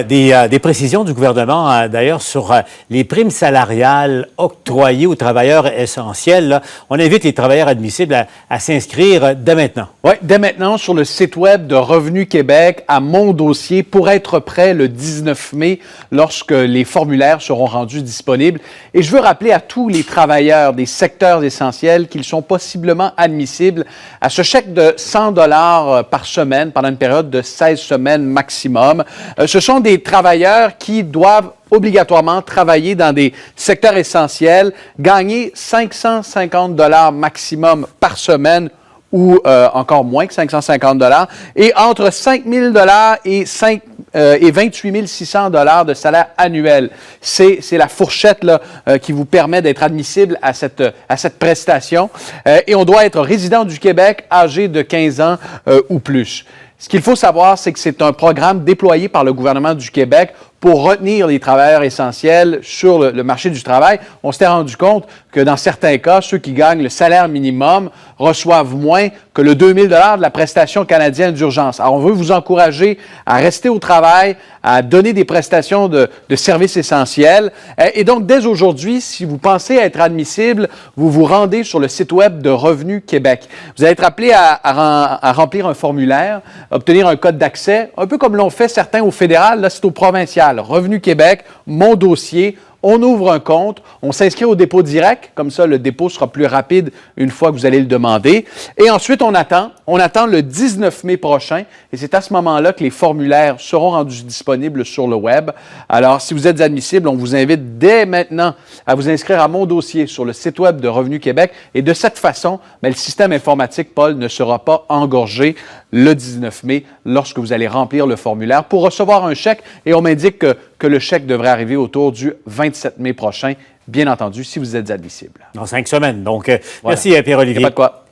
Des précisions du gouvernement, d'ailleurs, sur les primes salariales octroyées aux travailleurs essentiels. Là. On invite les travailleurs admissibles à s'inscrire dès maintenant. Oui, dès maintenant sur le site web de Revenu Québec à Mon Dossier pour être prêt le 19 mai lorsque les formulaires seront rendus disponibles. Et je veux rappeler à tous les travailleurs des secteurs essentiels qu'ils sont possiblement admissibles à ce chèque de 100 $ par semaine pendant une période de 16 semaines maximum. Ce sont des travailleurs qui doivent obligatoirement travailler dans des secteurs essentiels, gagner 550 $ maximum par semaine ou encore moins que 550 $ et entre 5 000 $ et 28 600 $ de salaire annuel. C'est la fourchette là, qui vous permet d'être admissible à cette prestation. Et on doit être résident du Québec, âgé de 15 ans ou plus. Ce qu'il faut savoir, c'est que c'est un programme déployé par le gouvernement du Québec pour retenir les travailleurs essentiels sur le marché du travail. On s'était rendu compte que dans certains cas, ceux qui gagnent le salaire minimum reçoivent moins que le 2 000 $ de la prestation canadienne d'urgence. Alors, on veut vous encourager à rester au travail, à donner des prestations de services essentiels. Et donc, dès aujourd'hui, si vous pensez être admissible, vous vous rendez sur le site web de Revenu Québec. Vous allez être appelé à remplir un formulaire, obtenir un code d'accès, un peu comme l'ont fait certains au fédéral, là, c'est au provincial. Revenu Québec, Mon Dossier. On ouvre un compte, on s'inscrit au dépôt direct, comme ça le dépôt sera plus rapide une fois que vous allez le demander. Et ensuite, on attend le 19 mai prochain et c'est à ce moment-là que les formulaires seront rendus disponibles sur le web. Alors, si vous êtes admissible, on vous invite dès maintenant à vous inscrire à Mon Dossier sur le site web de Revenu Québec et de cette façon, le système informatique, Paul, ne sera pas engorgé le 19 mai lorsque vous allez remplir le formulaire pour recevoir un chèque et on m'indique que le chèque devrait arriver autour du 27 mai prochain, bien entendu, si vous êtes admissible. Dans 5 semaines. Donc, voilà. Merci Pierre-Olivier. Il n'y a pas de quoi.